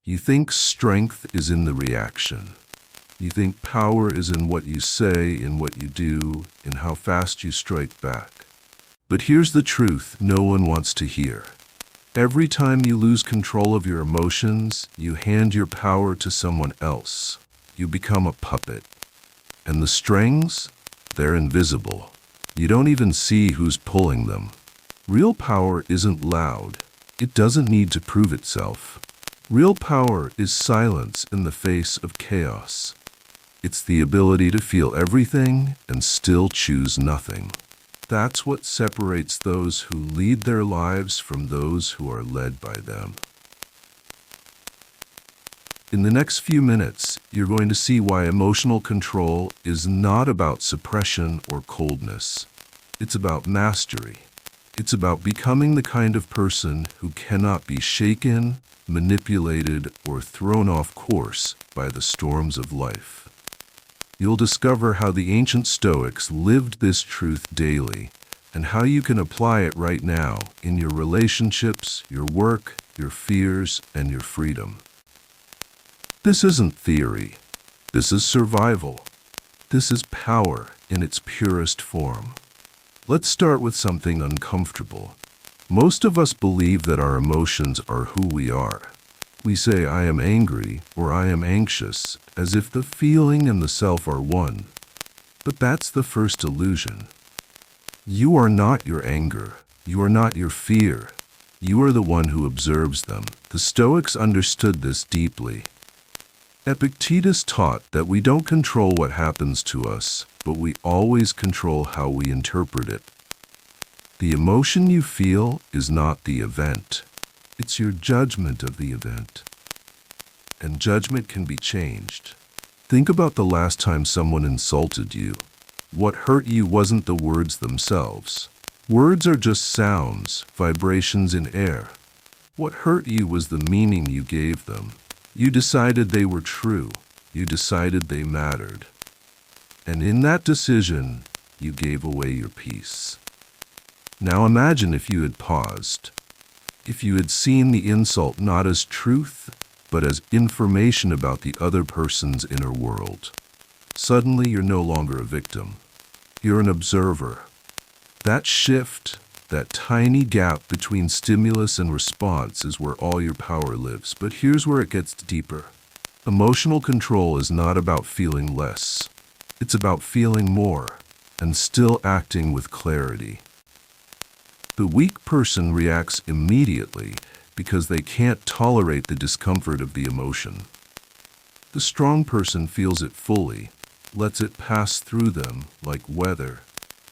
You think strength is in the reaction. You think power is in what you say, in what you do, in how fast you strike back. But here's the truth no one wants to hear. Every time you lose control of your emotions, you hand your power to someone else. You become a puppet. And the strings? They're invisible. You don't even see who's pulling them. Real power isn't loud. It doesn't need to prove itself. Real power is silence in the face of chaos. It's the ability to feel everything and still choose nothing. That's what separates those who lead their lives from those who are led by them. In the next few minutes, you're going to see why emotional control is not about suppression or coldness. It's about mastery. It's about becoming the kind of person who cannot be shaken, manipulated, or thrown off course by the storms of life. You'll discover how the ancient Stoics lived this truth daily and how you can apply it right now in your relationships, your work, your fears, and your freedom. This isn't theory. This is survival. This is power in its purest form. Let's start with something uncomfortable. Most of us believe that our emotions are who we are. We say, I am angry or I am anxious, as if the feeling and the self are one. But that's the first illusion. You are not your anger. You are not your fear. You are the one who observes them. The Stoics understood this deeply. Epictetus taught that we don't control what happens to us, but we always control how we interpret it. The emotion you feel is not the event. It's your judgment of the event. And judgment can be changed. Think about the last time someone insulted you. What hurt you wasn't the words themselves. Words are just sounds, vibrations in air. What hurt you was the meaning you gave them. You decided they were true. You decided they mattered. And in that decision, you gave away your peace. Now imagine if you had paused. If you had seen the insult not as truth, but as information about the other person's inner world. Suddenly, you're no longer a victim. You're an observer. That shift, that tiny gap between stimulus and response is where all your power lives. But here's where it gets deeper. Emotional control is not about feeling less. It's about feeling more and still acting with clarity. The weak person reacts immediately because they can't tolerate the discomfort of the emotion. The strong person feels it fully, lets it pass through them like weather,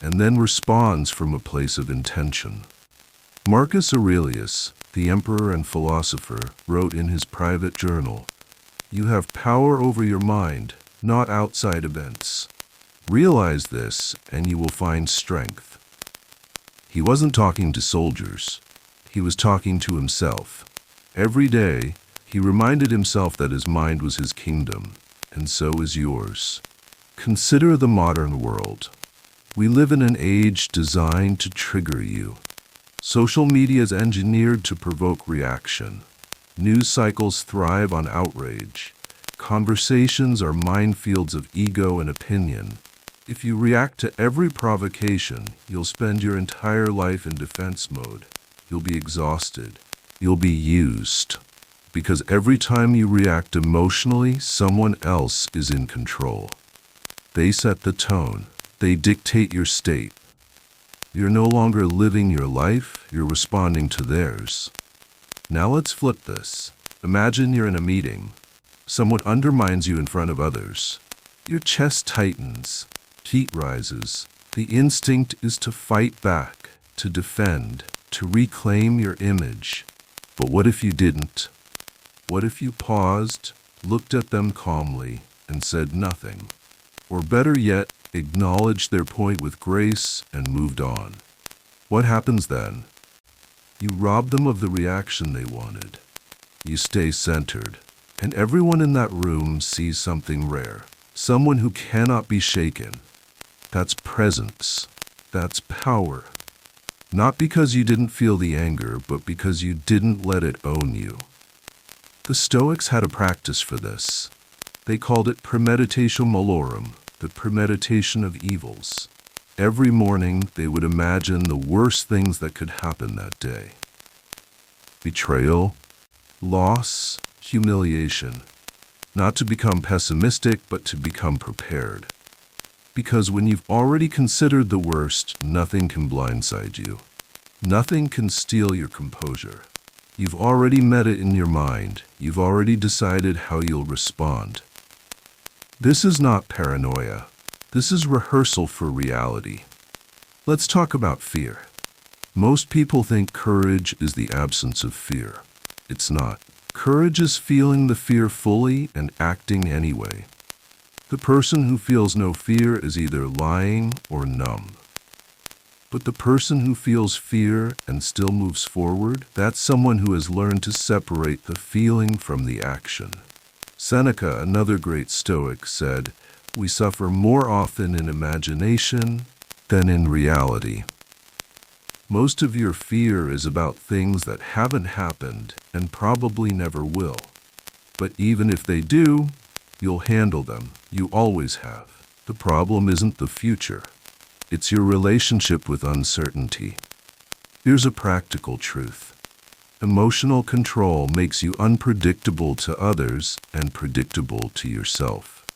and then responds from a place of intention. Marcus Aurelius, the emperor and philosopher, wrote in his private journal, "You have power over your mind, not outside events. Realize this, and you will find strength." He wasn't talking to soldiers. He was talking to himself. Every day, he reminded himself that his mind was his kingdom, and so is yours. Consider the modern world. We live in an age designed to trigger you. Social media is engineered to provoke reaction. News cycles thrive on outrage. Conversations are minefields of ego and opinion. If you react to every provocation, you'll spend your entire life in defense mode. You'll be exhausted. You'll be used. Because every time you react emotionally, someone else is in control. They set the tone. They dictate your state. You're no longer living your life, you're responding to theirs. Now let's flip this. Imagine you're in a meeting. Someone undermines you in front of others. Your chest tightens. Heat rises. The instinct is to fight back, to defend, to reclaim your image. But what if you didn't? What if you paused, looked at them calmly, and said nothing? Or better yet, acknowledged their point with grace and moved on? What happens then? You rob them of the reaction they wanted. You stay centered, and everyone in that room sees something rare, someone who cannot be shaken. That's presence. That's power. Not because you didn't feel the anger, but because you didn't let it own you. The Stoics had a practice for this. They called it premeditatio malorum, the premeditation of evils. Every morning, they would imagine the worst things that could happen that day. Betrayal, loss, humiliation. Not to become pessimistic, but to become prepared. Because when you've already considered the worst, nothing can blindside you. Nothing can steal your composure. You've already met it in your mind. You've already decided how you'll respond. This is not paranoia. This is rehearsal for reality. Let's talk about fear. Most people think courage is the absence of fear. It's not. Courage is feeling the fear fully and acting anyway. The person who feels no fear is either lying or numb. But the person who feels fear and still moves forward, that's someone who has learned to separate the feeling from the action. Seneca, another great Stoic, said, "We suffer more often in imagination than in reality." Most of your fear is about things that haven't happened and probably never will. But even if they do, you'll handle them. You always have. The problem isn't the future. It's your relationship with uncertainty. Here's a practical truth. Emotional control makes you unpredictable to others and predictable to yourself.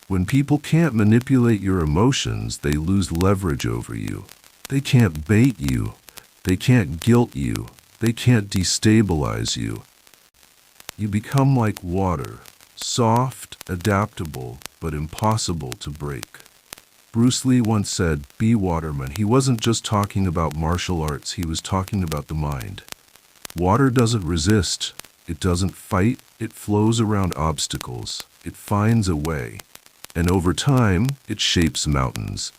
When people can't manipulate your emotions, they lose leverage over you. They can't bait you. They can't guilt you. They can't destabilize you. You become like water, soft, adaptable, but impossible to break. Bruce Lee once said, "Be waterman." He wasn't just talking about martial arts, he was talking about the mind. Water doesn't resist, it doesn't fight, it flows around obstacles, it finds a way. And over time, it shapes mountains.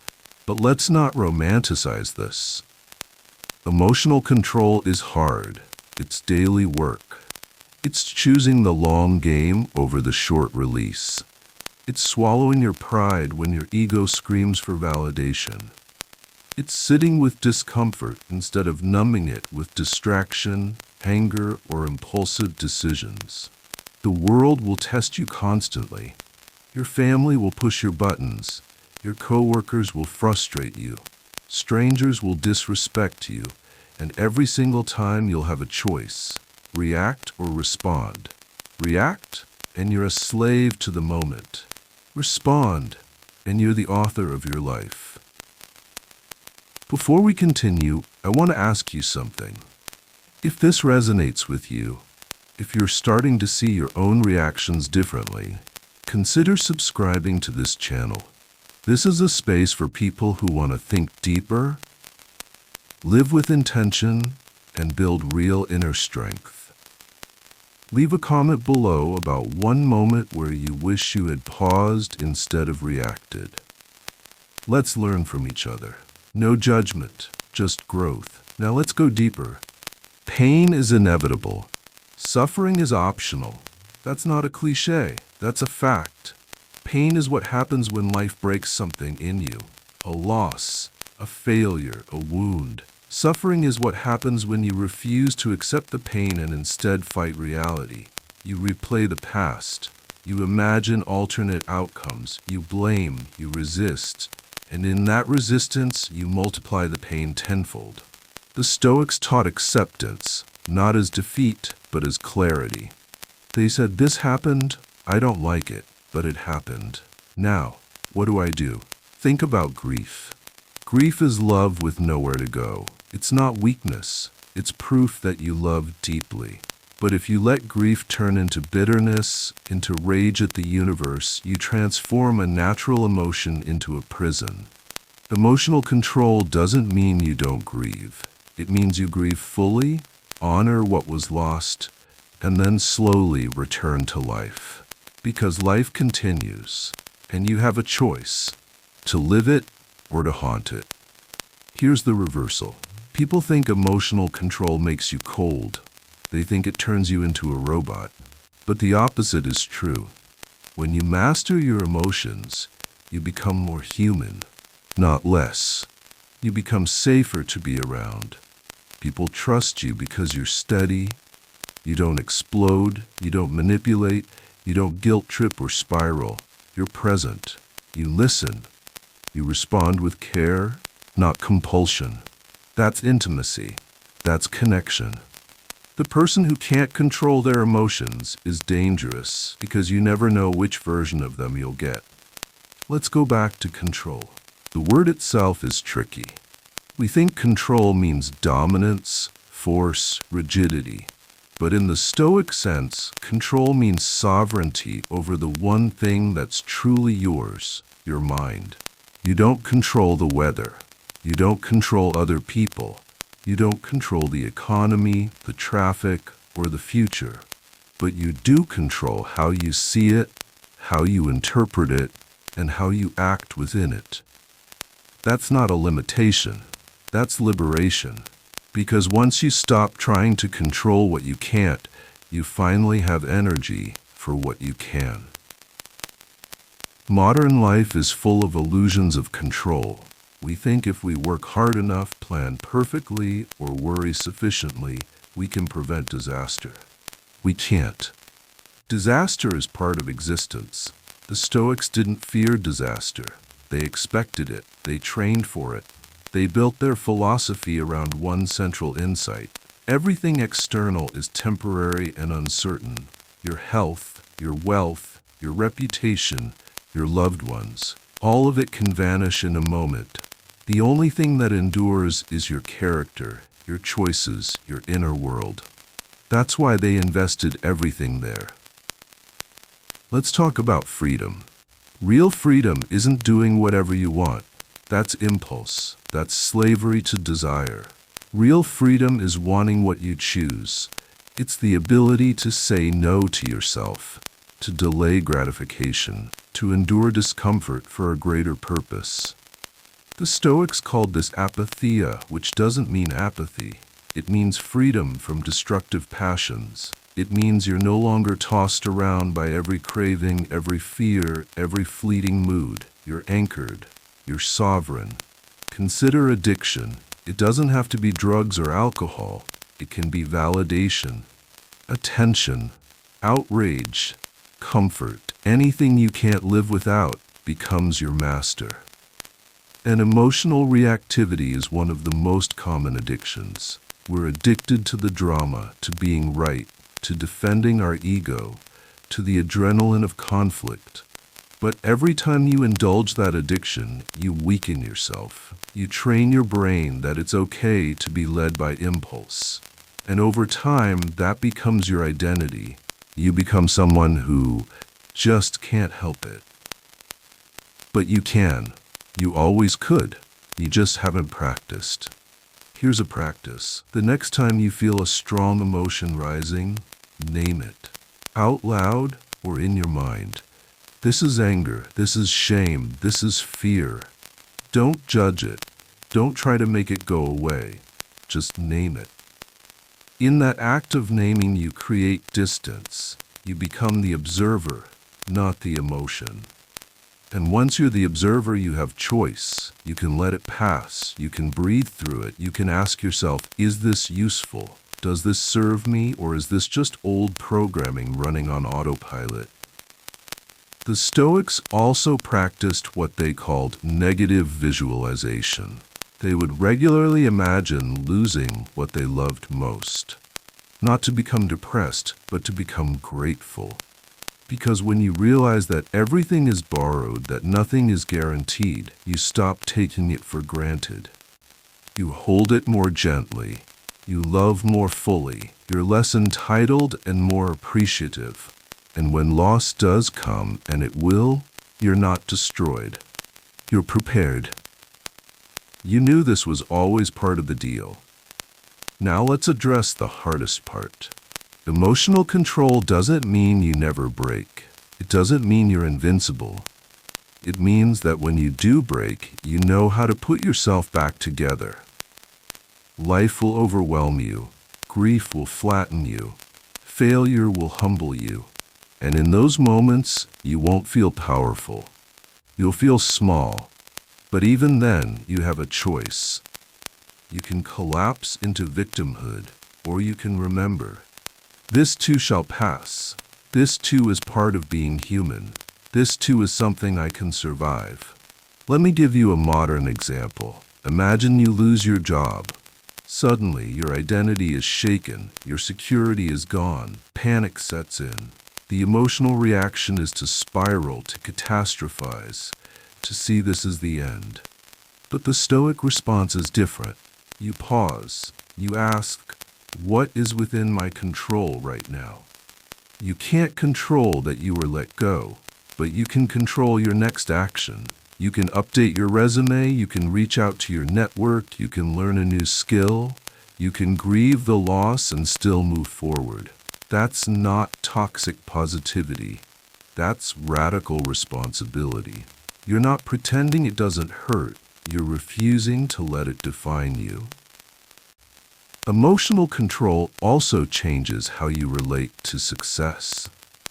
But let's not romanticize this. Emotional control is hard. It's daily work. It's choosing the long game over the short release. It's swallowing your pride when your ego screams for validation. It's sitting with discomfort instead of numbing it with distraction, anger, or impulsive decisions. The world will test you constantly. Your family will push your buttons. Your coworkers will frustrate you. Strangers will disrespect you. And every single time you'll have a choice. React or respond. React, and you're a slave to the moment. Respond, and you're the author of your life. Before we continue, I want to ask you something. If this resonates with you, if you're starting to see your own reactions differently, consider subscribing to this channel. This is a space for people who want to think deeper, live with intention, and build real inner strength. Leave a comment below about one moment where you wish you had paused instead of reacted. Let's learn from each other. No judgment, just growth. Now let's go deeper. Pain is inevitable. Suffering is optional. That's not a cliche. That's a fact. Pain is what happens when life breaks something in you. A loss, a failure, a wound. Suffering is what happens when you refuse to accept the pain and instead fight reality. You replay the past. You imagine alternate outcomes. You blame. You resist. And in that resistance, you multiply the pain tenfold. The Stoics taught acceptance, not as defeat, but as clarity. They said, "This happened. I don't like it, but it happened. Now, what do I do?" Think about grief. Grief is love with nowhere to go. It's not weakness. It's proof that you love deeply. But if you let grief turn into bitterness, into rage at the universe, you transform a natural emotion into a prison. Emotional control doesn't mean you don't grieve. It means you grieve fully, honor what was lost, and then slowly return to life. Because life continues, and you have a choice, to live it or to haunt it. Here's the reversal. People think emotional control makes you cold. They think it turns you into a robot. But the opposite is true. When you master your emotions, you become more human, not less. You become safer to be around. People trust you because you're steady, You don't explode, you don't manipulate, you don't guilt trip or spiral. You're present. You listen. You respond with care, not compulsion. That's intimacy. That's connection. The person who can't control their emotions is dangerous because you never know which version of them you'll get. Let's go back to control. The word itself is tricky. We think control means dominance, force, rigidity. But in the Stoic sense, control means sovereignty over the one thing that's truly yours, your mind. You don't control the weather. You don't control other people. You don't control the economy, the traffic, or the future. But you do control how you see it, how you interpret it, and how you act within it. That's not a limitation. That's liberation. Because once you stop trying to control what you can't, you finally have energy for what you can. Modern life is full of illusions of control. We think if we work hard enough, plan perfectly, or worry sufficiently, we can prevent disaster. We can't. Disaster is part of existence. The Stoics didn't fear disaster. They expected it. They trained for it. They built their philosophy around one central insight. Everything external is temporary and uncertain. Your health, your wealth, your reputation, your loved ones. All of it can vanish in a moment. The only thing that endures is your character, your choices, your inner world. That's why they invested everything there. Let's talk about freedom. Real freedom isn't doing whatever you want. That's impulse. That's slavery to desire. Real freedom is wanting what you choose. It's the ability to say no to yourself, to delay gratification, to endure discomfort for a greater purpose. The Stoics called this apatheia, which doesn't mean apathy. It means freedom from destructive passions. It means you're no longer tossed around by every craving, every fear, every fleeting mood. You're anchored. You're sovereign. Consider addiction. It doesn't have to be drugs or alcohol. It can be validation, attention, outrage, comfort. Anything you can't live without becomes your master. And emotional reactivity is one of the most common addictions. We're addicted to the drama, to being right, to defending our ego, to the adrenaline of conflict. But every time you indulge that addiction, you weaken yourself. You train your brain that it's okay to be led by impulse. And over time, that becomes your identity. You become someone who just can't help it. But you can. You always could. You just haven't practiced. Here's a practice. The next time you feel a strong emotion rising, name it. Out loud or in your mind. This is anger. This is shame. This is fear. Don't judge it. Don't try to make it go away. Just name it. In that act of naming, you create distance. You become the observer, not the emotion. And once you're the observer, you have choice. You can let it pass. You can breathe through it. You can ask yourself, is this useful? Does this serve me, or is this just old programming running on autopilot? The Stoics also practiced what they called negative visualization. They would regularly imagine losing what they loved most. Not to become depressed, but to become grateful. Because when you realize that everything is borrowed, that nothing is guaranteed, you stop taking it for granted. You hold it more gently. You love more fully. You're less entitled and more appreciative. And when loss does come, and it will, you're not destroyed. You're prepared. You knew this was always part of the deal. Now let's address the hardest part. Emotional control doesn't mean you never break. It doesn't mean you're invincible. It means that when you do break, you know how to put yourself back together. Life will overwhelm you. Grief will flatten you. Failure will humble you. And in those moments, you won't feel powerful. You'll feel small. But even then, you have a choice. You can collapse into victimhood, or you can remember. This too shall pass. This too is part of being human. This too is something I can survive. Let me give you a modern example. Imagine you lose your job. Suddenly, your identity is shaken, your security is gone, panic sets in. The emotional reaction is to spiral, to catastrophize, to see this as the end. But the Stoic response is different. You pause. You ask, what is within my control right now? You can't control that you were let go, but you can control your next action. You can update your resume, you can reach out to your network, you can learn a new skill, you can grieve the loss and still move forward. That's not toxic positivity. That's radical responsibility. You're not pretending it doesn't hurt. You're refusing to let it define you. Emotional control also changes how you relate to success.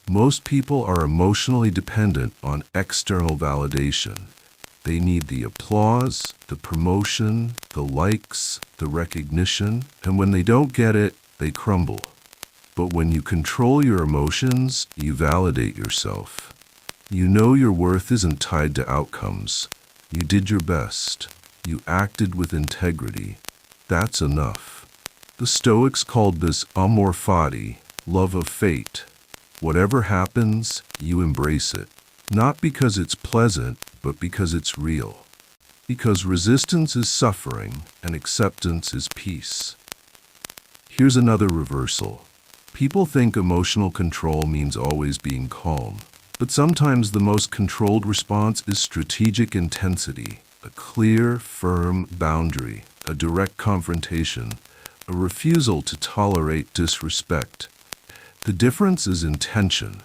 Most people are emotionally dependent on external validation. They need the applause, the promotion, the likes, the recognition, and when they don't get it, they crumble. But when you control your emotions, you validate yourself. You know your worth isn't tied to outcomes. You did your best. You acted with integrity. That's enough. The Stoics called this amor fati, love of fate. Whatever happens, you embrace it. Not because it's pleasant, but because it's real. Because resistance is suffering and acceptance is peace. Here's another reversal. People think emotional control means always being calm. But sometimes the most controlled response is strategic intensity, a clear, firm boundary, a direct confrontation, a refusal to tolerate disrespect. The difference is intention.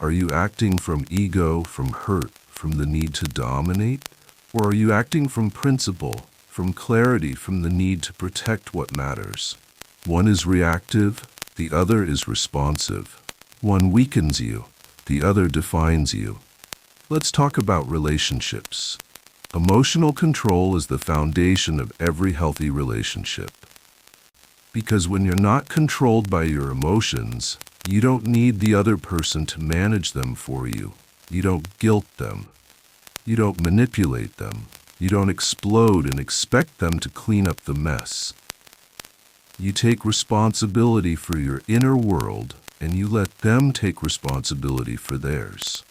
Are you acting from ego, from hurt, from the need to dominate? Or are you acting from principle, from clarity, from the need to protect what matters? One is reactive, the other is responsive. One weakens you, the other defines you. Let's talk about relationships. Emotional control is the foundation of every healthy relationship. Because when you're not controlled by your emotions, you don't need the other person to manage them for you. You don't guilt them. You don't manipulate them. You don't explode and expect them to clean up the mess. You take responsibility for your inner world and you let them take responsibility for theirs.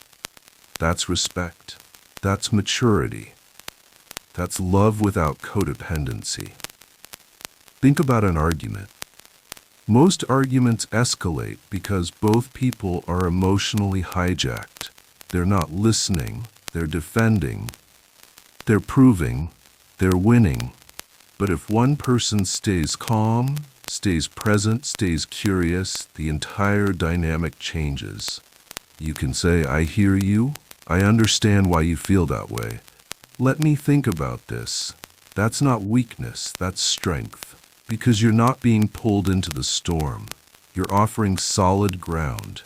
That's respect. That's maturity. That's love without codependency. Think about an argument. Most arguments escalate because both people are emotionally hijacked. They're not listening, they're defending, they're proving, they're winning. But if one person stays calm, stays present, stays curious, the entire dynamic changes. You can say, I hear you, I understand why you feel that way. Let me think about this. That's not weakness, that's strength. Because you're not being pulled into the storm. You're offering solid ground.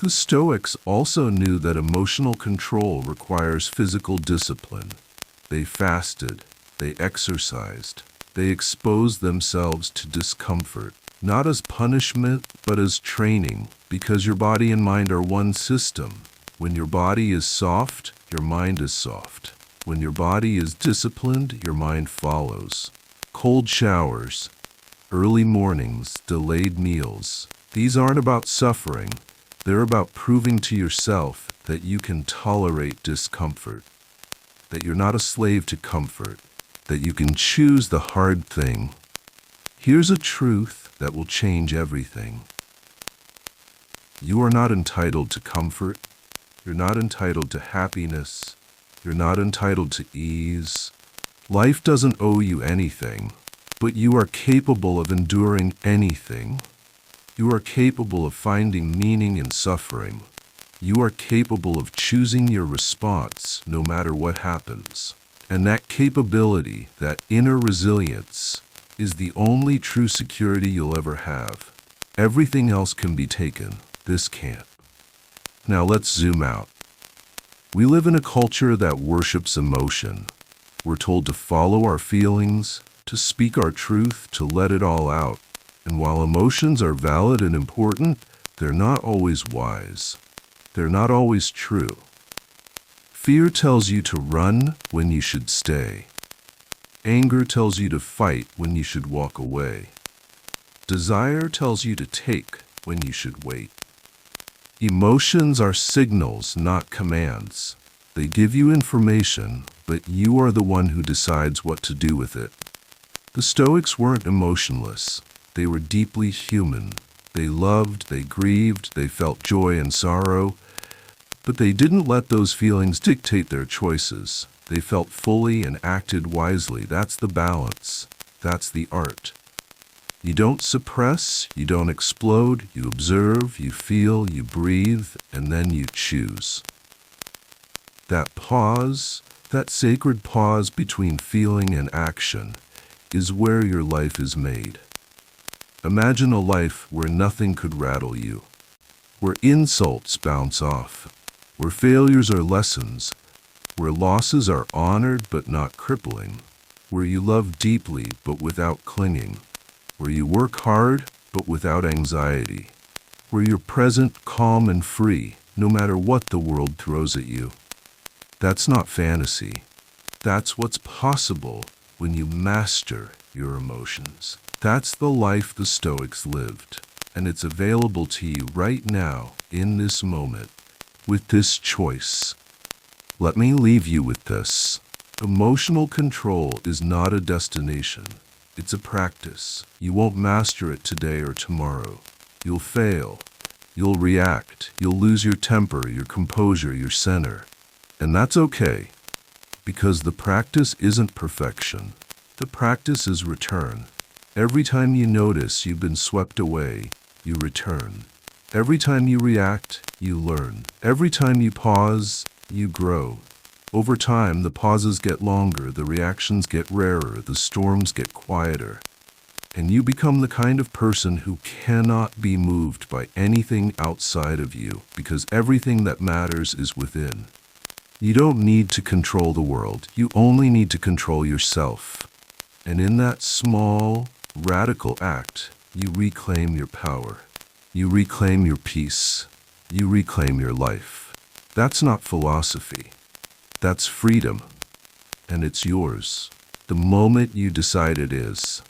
The Stoics also knew that emotional control requires physical discipline. They fasted, they exercised, they exposed themselves to discomfort, not as punishment, but as training, because your body and mind are one system. When your body is soft, your mind is soft. When your body is disciplined, your mind follows. Cold showers, early mornings, delayed meals. These aren't about suffering. They're about proving to yourself that you can tolerate discomfort, that you're not a slave to comfort, that you can choose the hard thing. Here's a truth that will change everything. You are not entitled to comfort. You're not entitled to happiness. You're not entitled to ease. Life doesn't owe you anything, but you are capable of enduring anything. You are capable of finding meaning in suffering. You are capable of choosing your response no matter what happens. And that capability, that inner resilience, is the only true security you'll ever have. Everything else can be taken. This can't. Now let's zoom out. We live in a culture that worships emotion. We're told to follow our feelings, to speak our truth, to let it all out. And while emotions are valid and important, they're not always wise. They're not always true. Fear tells you to run when you should stay. Anger tells you to fight when you should walk away. Desire tells you to take when you should wait. Emotions are signals, not commands. They give you information, but you are the one who decides what to do with it. The Stoics weren't emotionless. They were deeply human. They loved, they grieved, they felt joy and sorrow, but they didn't let those feelings dictate their choices. They felt fully and acted wisely. That's the balance. That's the art. You don't suppress, you don't explode, you observe, you feel, you breathe, and then you choose. That pause, that sacred pause between feeling and action, is where your life is made. Imagine a life where nothing could rattle you, where insults bounce off, where failures are lessons, where losses are honored but not crippling, where you love deeply but without clinging, where you work hard but without anxiety, where you're present, calm, and free, no matter what the world throws at you. That's not fantasy. That's what's possible when you master your emotions. That's the life the Stoics lived, and it's available to you right now, in this moment, with this choice. Let me leave you with this. Emotional control is not a destination. It's a practice. You won't master it today or tomorrow. You'll fail. You'll react. You'll lose your temper, your composure, your center. And that's okay, because the practice isn't perfection. The practice is return. Every time you notice you've been swept away, you return. Every time you react, you learn. Every time you pause, you grow. Over time, the pauses get longer, the reactions get rarer, the storms get quieter. And you become the kind of person who cannot be moved by anything outside of you, because everything that matters is within. You don't need to control the world. You only need to control yourself. And in that small, radical act, you reclaim your power. You reclaim your peace. You reclaim your life. That's not philosophy. That's freedom. And it's yours. The moment you decide it is.